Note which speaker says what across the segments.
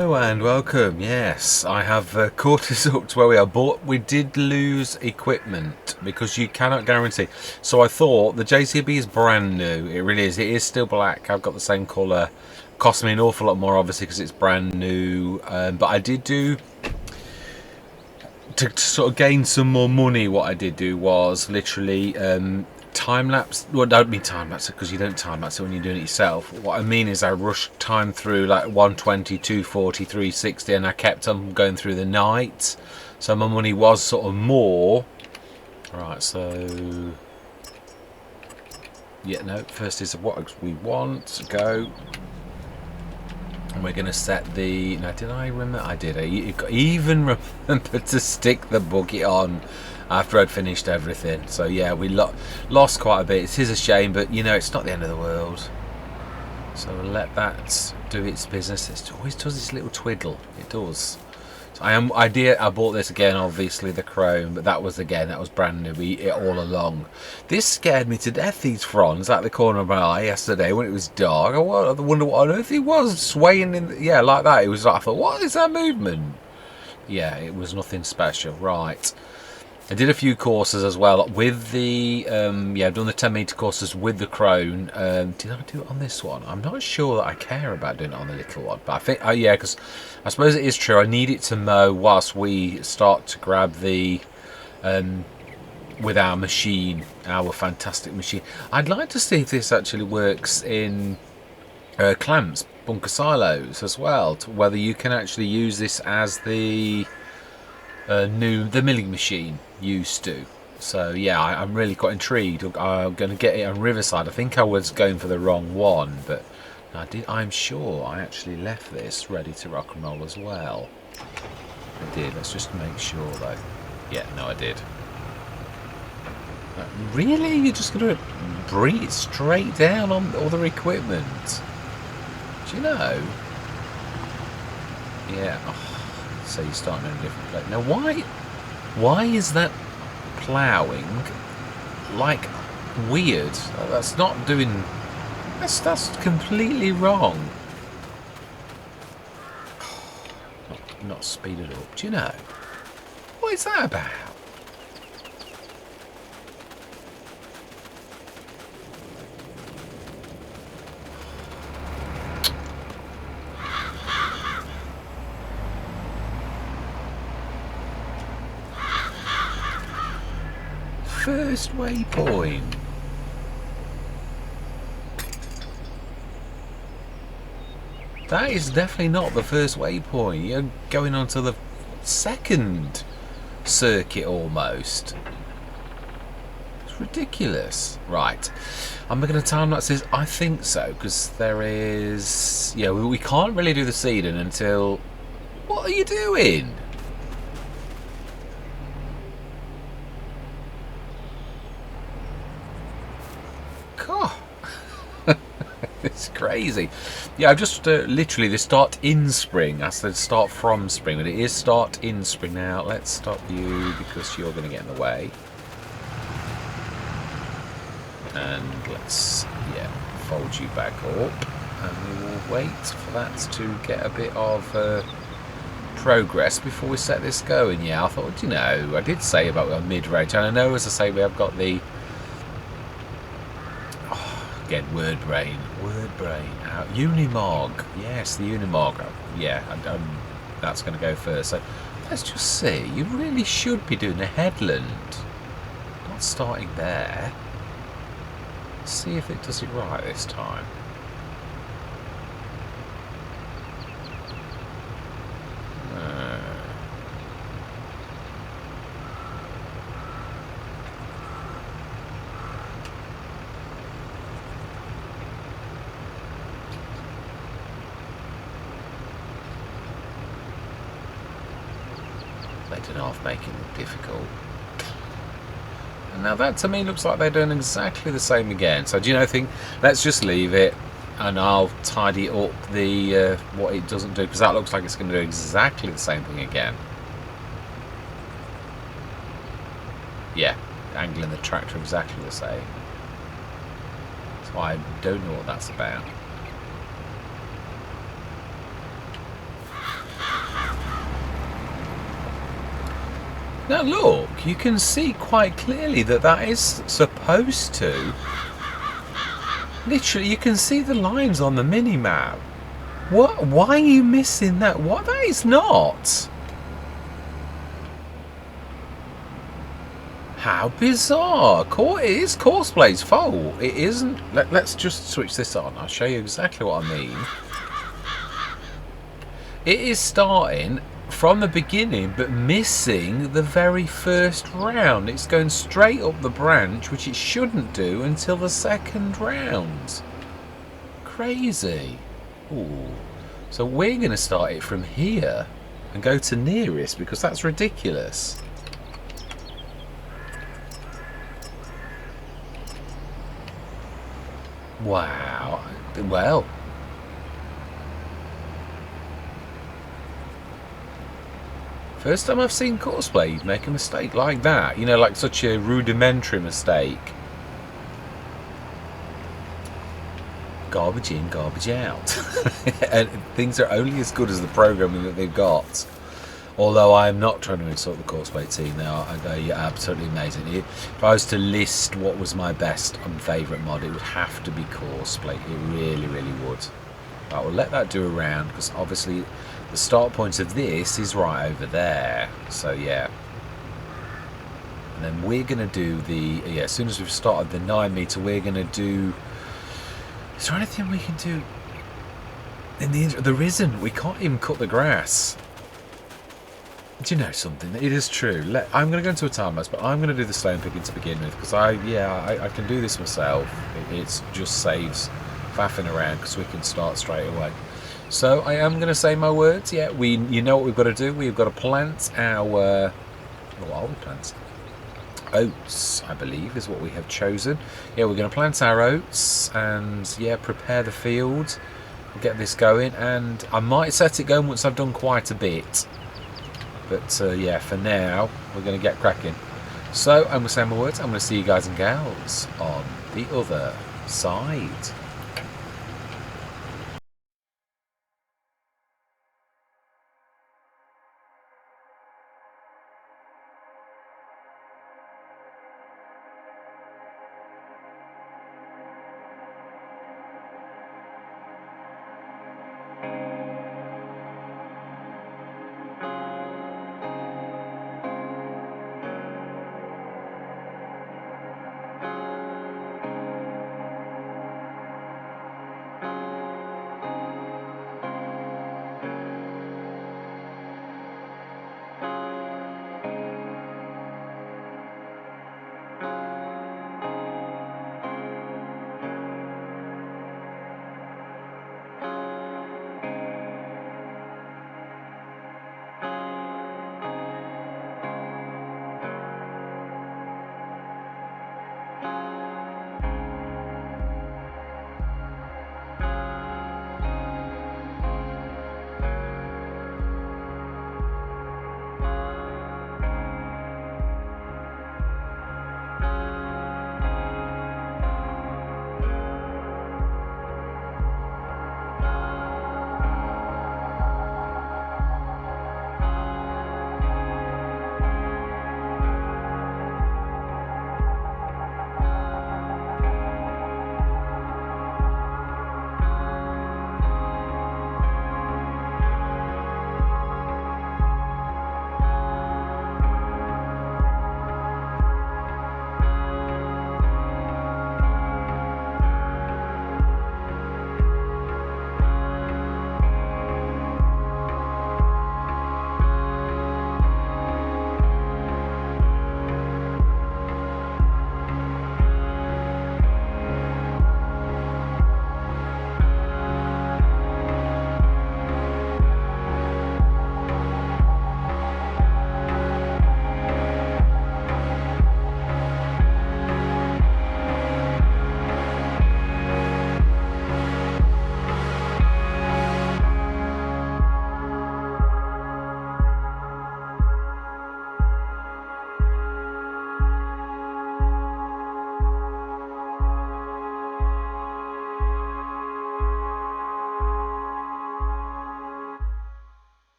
Speaker 1: Hello and welcome. Yes, I have caught us up to where we are, but we did lose equipment because you cannot guarantee. So I thought the JCB is brand new. It really is. It is still black. I've got the same colour. Cost me an awful lot more, obviously, because it's brand new. But I did do to sort of gain some more money. What I did do was literally time lapse. Well, don't mean time lapse because you don't time lapse it when you're doing it yourself. What I mean is I rushed time through like 120, 240, 360, and I kept on going through the night. So my money was sort of more. Right, so yeah, no. First is what we want. Go. And we're going to set the... Now, did I remember? I did. I even remember to stick the buggy on after I'd finished everything. So, yeah, we lost quite a bit. It is a shame, but, you know, it's not the end of the world. So we'll let that do its business. It always does this little twiddle. It does. So I bought this again, obviously, the chrome, but that was brand new all along. This scared me to death, these fronds out the corner of my eye yesterday when it was dark. I wonder what on earth it was swaying yeah, like that. It was like, I thought, what is that movement? Yeah, it was nothing special. Right. I did a few courses as well with the yeah, I've done the 10-metre courses with the crone. Did I do it on this one? I'm not sure that I care about doing it on the little one, but I think yeah, because I suppose it is true. I need it to mow whilst we start to grab the with our machine, our fantastic machine. I'd like to see if this actually works in clamps, bunker silos as well, whether you can actually use this as the milling machine used to. So yeah, I'm really quite intrigued. I'm going to get it on Riverside. I think I was going for the wrong one, but I'm sure I actually left this ready to rock and roll as well. I did. Let's just make sure though. Yeah, no, I did. Really? You're just going to bring it straight down on other equipment? Do you know? Yeah. Oh. So you're starting in a different place. Now why is that ploughing like weird? That's not doing... That's completely wrong. Not speed it up. Do you know? What is that about? First waypoint. That is definitely not the first waypoint. You're going on to the second circuit almost. It's ridiculous. Right. I'm going to time lapse this. I think so, because there is... Yeah, we can't really do the seeding until... What are you doing? It's crazy. Yeah, I've just literally the start in spring. I said start from spring, but it is start in spring. Now let's stop you because you're going to get in the way. And let's, yeah, fold you back up. And we will wait for that to get a bit of progress before we set this going. Yeah, I thought, you know, I did say about our mid-range. And I know, as I say, we have got the... Again, word brain. Unimog. Yes, the Unimog. Yeah, that's going to go first. So let's just see. You really should be doing a headland. Not starting there. Let's see if it does it right this time. They did half making it difficult. And now that to me looks like they're doing exactly the same again. So do you know, let's just leave it and I'll tidy up the what it doesn't do, because that looks like it's going to do exactly the same thing again. Yeah, angling the tractor exactly the same. So I don't know what that's about. Now look, you can see quite clearly that that is supposed to. Literally, you can see the lines on the mini-map. What? Why are you missing that? What? That is not. How bizarre. It is Coursplay's fault. It isn't. Let's just switch this on. I'll show you exactly what I mean. It is starting from the beginning but missing the very first round. It's going straight up the branch, which it shouldn't do until the second round. Crazy. Ooh. So we're going to start it from here and go to nearest, because that's ridiculous. Wow. Well, first time I've seen Courseplay make a mistake like that. You know, like such a rudimentary mistake. Garbage in, garbage out. And things are only as good as the programming that they've got. Although I'm not trying to insult the Courseplay team, they are absolutely amazing. If I was to list what was my best and favourite mod, it would have to be Courseplay. It really, really would. Right, we'll let that do a round, because obviously the start point of this is right over there. So yeah. And then we're going to do the, yeah, as soon as we've started the 9 metre, we're going to do, is there anything we can do in the, there isn't, we can't even cut the grass. Do you know something? It is true. I'm going to go into a time lapse, but I'm going to do the stone picking to begin with, because I can do this myself. It just saves faffing around, because we can start straight away. So I am going to say my words. Yeah, you know what we've got to do. We've got to plant our, what are we planting? Oats, I believe, is what we have chosen. Yeah, we're going to plant our oats and yeah, prepare the field. We'll get this going, and I might set it going once I've done quite a bit. But yeah, for now, we're going to get cracking. So, I'm going to say my words. I'm going to see you guys and gals on the other side.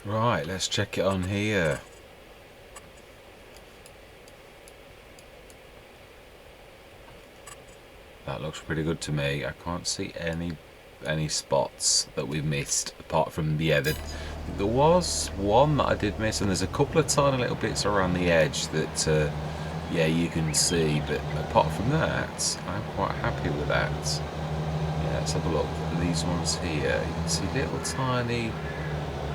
Speaker 1: Right, let's check it on here. That looks pretty good to me. I can't see any spots that we've missed apart from, yeah, there was one that I did miss, and there's a couple of tiny little bits around the edge that yeah, you can see, but apart from that I'm quite happy with that. Yeah, let's have a look at these ones here. You can see little tiny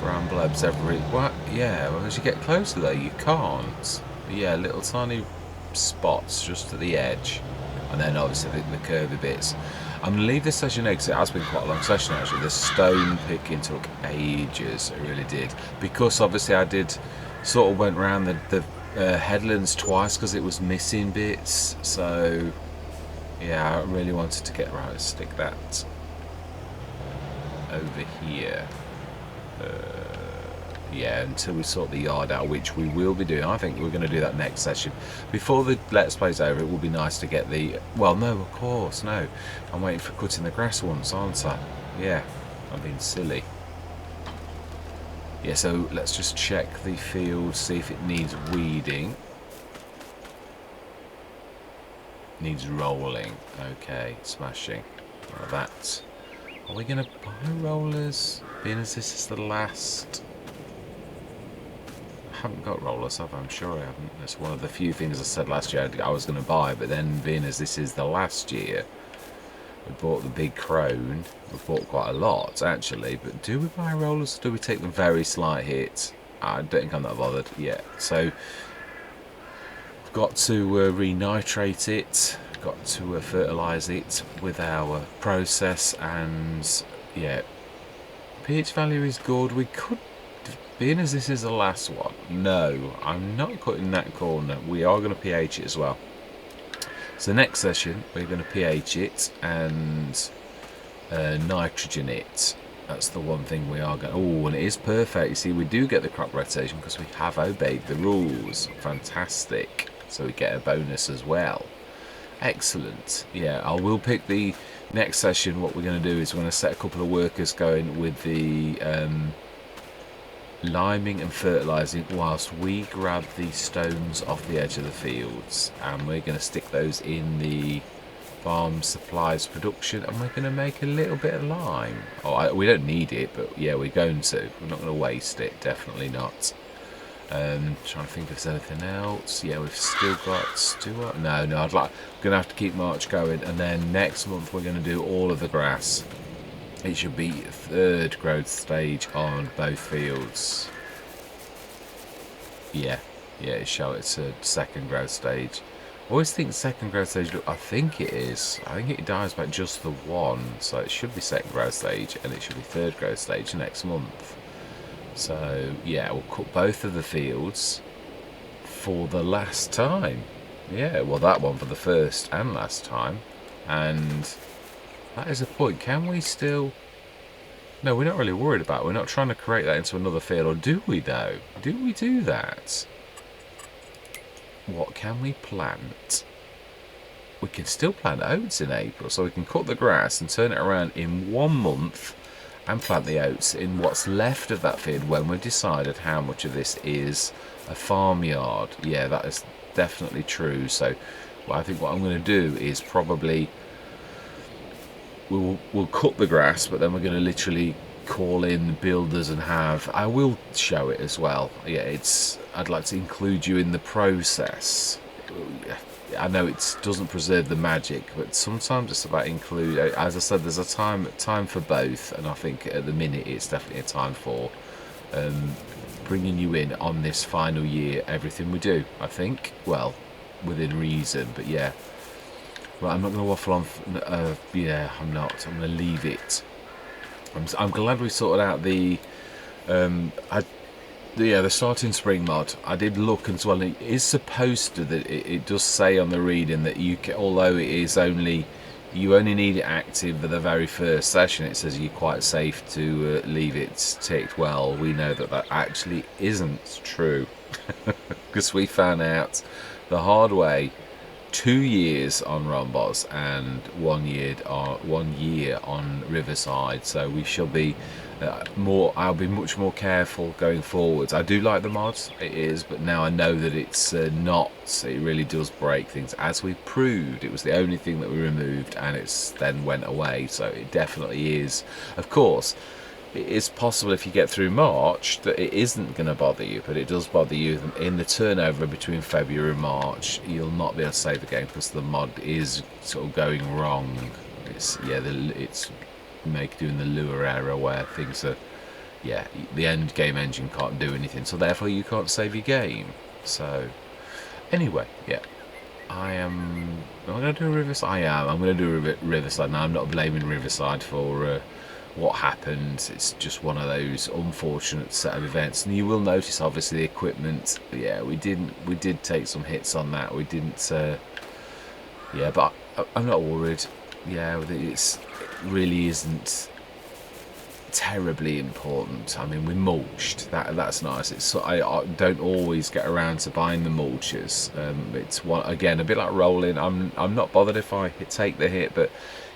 Speaker 1: brown blobs every, what? Yeah, well, as you get closer though you can't. But yeah, little tiny spots just at the edge, and then obviously the curvy bits. I'm going to leave this session there because it has been quite a long session actually. The stone picking took ages, it really did, because obviously I did sort of went around the headlands twice because it was missing bits. So yeah, I really wanted to get right. Let's stick that over here. Yeah, until we sort the yard out, which we will be doing. I think we're going to do that next session. Before the Let's Play's over, it will be nice to get the... Well, no, of course, no. I'm waiting for cutting the grass once, aren't I? Yeah, I'm being silly. Yeah, so let's just check the field, see if it needs weeding. Needs rolling. Okay, smashing. Well, that. Are we going to buy rollers? Being as this is the last haven't got rollers, have I? I'm sure I haven't. That's one of the few things I said last year I was going to buy, but then being as this is the last year, we bought the big crone. We bought quite a lot actually, but do we buy rollers or do we take the very slight hit? I don't think I'm that bothered yet. So we've got to renitrate it, got to fertilise it with our process, and yeah, pH value is good. We could, being as this is the last one, no, I'm not cutting that corner. We are going to pH it as well. So next session we're going to pH it and nitrogen it. That's the one thing we are going to... Oh, and it is perfect. You see, we do get the crop rotation because we have obeyed the rules. Fantastic. So we get a bonus as well. Excellent. Yeah, I will pick the next session. What we're going to do is we're going to set a couple of workers going with the liming and fertilising whilst we grab the stones off the edge of the fields, and we're going to stick those in the farm supplies production, and we're going to make a little bit of lime. We don't need it, but yeah, we're going to. We're not going to waste it, definitely not. Trying to think if there's anything else. Yeah, we've still got Stuart. No, I'm going to have to keep March going, and then next month we're going to do all of the grass. It should be 3rd growth stage on both fields. Yeah, it's a 2nd growth stage. I always think 2nd growth stage, look, I think it is. I think it dies back just the one, so it should be 2nd growth stage, and it should be 3rd growth stage next month. So yeah, we'll cut both of the fields for the last time. Yeah, well, that one for the first and last time, and that is a point. Can we still... No, we're not really worried about it. We're not trying to create that into another field, or do we though? Do we do that? What can we plant? We can still plant oats in April, so we can cut the grass and turn it around in 1 month and plant the oats in what's left of that field when we've decided how much of this is a farmyard. Yeah, that is definitely true. So I think what I'm going to do is probably we'll cut the grass, but then we're going to literally call in builders and have... I will show it as well. Yeah, I'd like to include you in the process. I know it doesn't preserve the magic, but sometimes it's about include. As I said, there's a time for both, and I think at the minute it's definitely a time for bringing you in on this final year, everything we do. I think, well, within reason, but yeah. Right, I'm not going to waffle on. Yeah, I'm not. I'm going to leave it. I'm glad we sorted out the the starting spring mod. I did look as well. It is supposed to that it does say on the reading that you can, although it is only you only need it active for the very first session. It says you're quite safe to leave it ticked. Well, we know that that actually isn't true because we found out the hard way. 2 years on Romboz and 1 year on Riverside, so we shall be I'll be much more careful going forwards. I do like the mods, it is, but now I know that it's not. It really does break things, as we proved. It was the only thing that we removed, and it's then went away. So it definitely is. Of course, it is possible if you get through March that it isn't going to bother you, but it does bother you in the turnover between February and March. You'll not be able to save the game because the mod is sort of going wrong. It's it's doing the lure error where things are, yeah, the end game engine can't do anything, so therefore you can't save your game. So anyway, yeah, am I going to do Riverside? I'm going to do Riverside. Now, I'm not blaming Riverside for what happened. It's just one of those unfortunate set of events, and you will notice obviously the equipment, yeah, we did take some hits on that. We didn't yeah, but I'm not worried. Yeah, it really isn't terribly important. I mean, we mulched, that's nice. I don't always get around to buying the mulches. It's one, again, a bit like rolling. I'm not bothered if I take the hit, but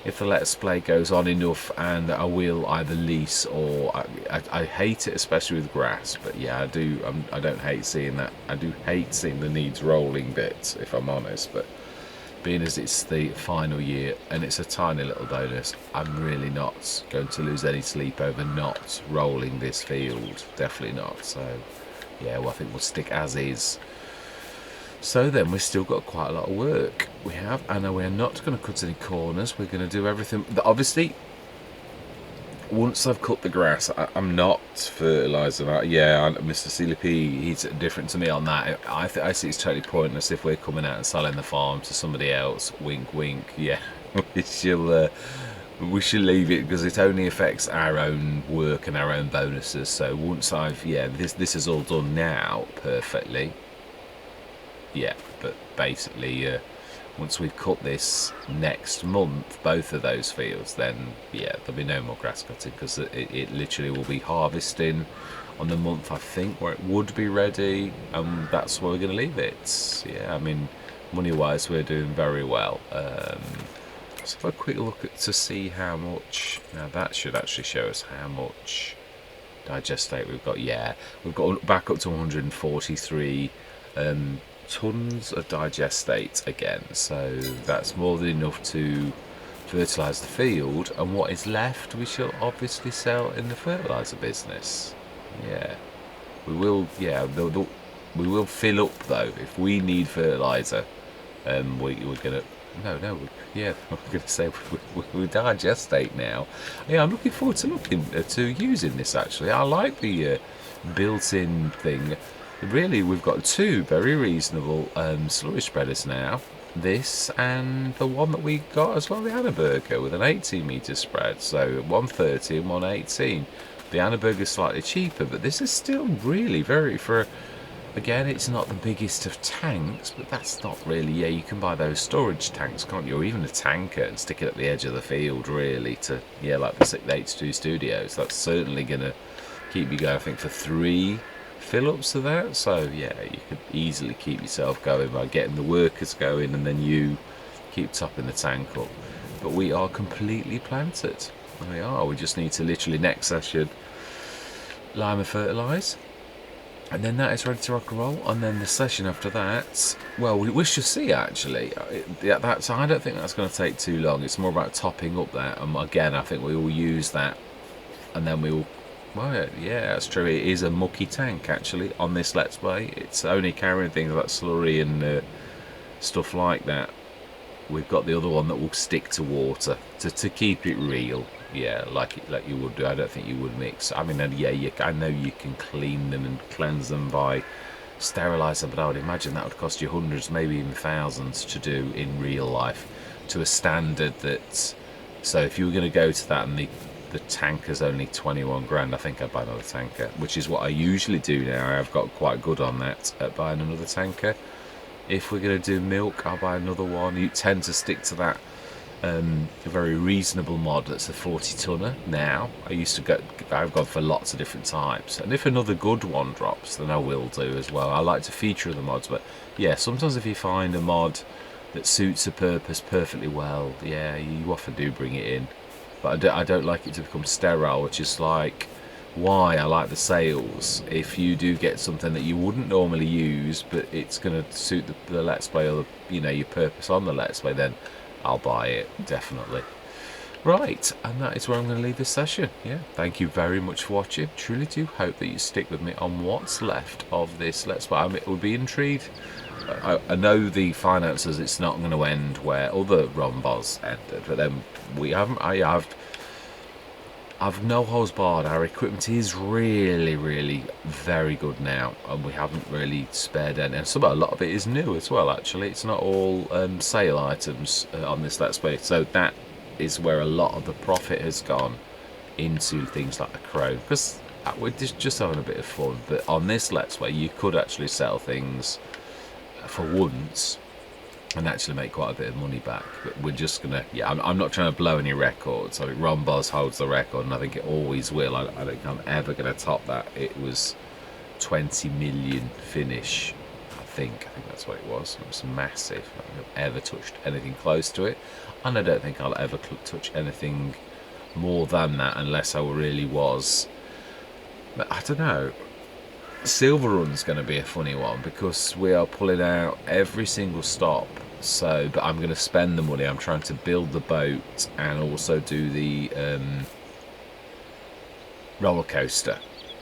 Speaker 1: if the Let's Play goes on enough, and I will either lease or I hate it, especially with grass. But yeah, I don't hate seeing that. I do hate seeing the needs rolling bits, if I'm honest. But being as it's the final year and it's a tiny little bonus, I'm really not going to lose any sleep over not rolling this field. Definitely not. So yeah, well, I think we'll stick as is. So then we've still got quite a lot of work. We have, and we're not going to cut any corners. We're going to do everything. Obviously, once I've cut the grass, I'm not fertilising that. Yeah, Mr. CLP, he's different to me on that. I see it's totally pointless if we're coming out and selling the farm to somebody else. Wink, wink. Yeah, we should leave it because it only affects our own work and our own bonuses. So once this is all done now perfectly. Yeah, but basically, once we've cut this next month, both of those fields, then yeah, there'll be no more grass cutting because it literally will be harvesting on the month, I think, where it would be ready, and that's where we're going to leave it. Yeah, I mean, money-wise, we're doing very well. Let's have a quick look to see how much. Now that should actually show us how much digestate we've got. Yeah, we've got back up to 143 tons of digestate again, so that's more than enough to fertilise the field, and what is left we shall obviously sell in the fertiliser business. Yeah, we will. Yeah, we will fill up though if we need fertiliser. We're gonna yeah, I'm gonna say we digestate now. Yeah, I'm looking forward to using this actually. I like the built-in thing. Really, we've got two very reasonable slurry spreaders now. This and the one that we got as well, the Annaberger, with an 18 metre spread. So 130 and 118. The Annaberger is slightly cheaper, but this is still really again, it's not the biggest of tanks, but that's not really, yeah, you can buy those storage tanks, can't you? Or even a tanker and stick it at the edge of the field, really, to, yeah, like the 82 Studios. That's certainly going to keep you going, I think, for 3 fill-ups of that. So yeah, you could easily keep yourself going by getting the workers going and then you keep topping the tank up. But we are completely planted. We just need to literally next session lime and fertilise, and then that is ready to rock and roll. And then the session after that, well, we shall see actually. I don't think that's going to take too long. It's more about topping up that, and again I think we will use that, and then we will. Well, yeah, that's true. It is a mucky tank, actually, on this Let's Play. It's only carrying things like slurry and stuff like that. We've got the other one that will stick to water to keep it real. Yeah, like you would do. I don't think you would mix. I mean, yeah, I know you can clean them and cleanse them by steriliser, but I would imagine that would cost you hundreds, maybe even thousands to do in real life to a standard that... So if you were going to go to that and the tanker's only 21 grand, I think I'd buy another tanker, which is what I usually do now. I've got quite good on that at buying another tanker. If we're going to do milk, I'll buy another one. You tend to stick to that very reasonable mod that's a 40 tonner now. I've gone for lots of different types, and if another good one drops, then I will do as well. I like to feature the mods, but yeah, sometimes if you find a mod that suits a purpose perfectly well, yeah, you often do bring it in. But I don't like it to become sterile, which is like why I like the sales. If you do get something that you wouldn't normally use, but it's going to suit the Let's Play or your purpose on the Let's Play, then I'll buy it, definitely. Right, and that is where I'm going to leave this session. Yeah, thank you very much for watching. Truly do hope that you stick with me on what's left of this Let's Play. I would be intrigued. I know the finances, it's not going to end where other Romboz ended, but then we haven't. I've no holds barred. Our equipment is really, really very good now, and we haven't really spared any. And a lot of it is new as well. Actually, it's not all sale items on this Let's Play. So that is where a lot of the profit has gone into things like the Chrome, because we're just having a bit of fun. But on this Let's Play, you could actually sell things for once and actually make quite a bit of money back. But we're just gonna, yeah, I'm not trying to blow any records. I think Romboz holds the record, and I think it always will. I don't think I'm ever going to top that. It was 20 million finish, I think that's what it was. It was massive. I don't think I've ever touched anything close to it, and I don't think I'll ever touch anything more than that unless I really was. But I don't know. Silver Run's going to be a funny one because we are pulling out every single stop. So, but I'm going to spend the money. I'm trying to build the boat and also do the roller coaster.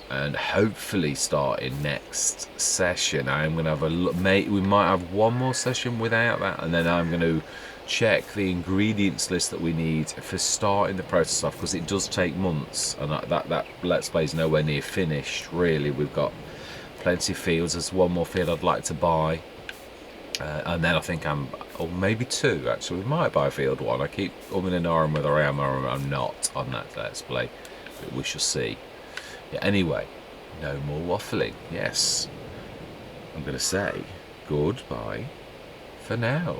Speaker 1: and hopefully starting next session I'm going to have a look. We might have one more session without that, and then I'm going to check the ingredients list that we need for starting the process off, because it does take months, and that Let's Play is nowhere near finished really. We've got plenty of fields. There's one more field I'd like to buy, and then I think or maybe two actually. We might buy field one. I keep umming and ahhing whether I am or I'm not on that Let's Play, but we shall see. Yeah, anyway, no more waffling. Yes, I'm going to say goodbye for now.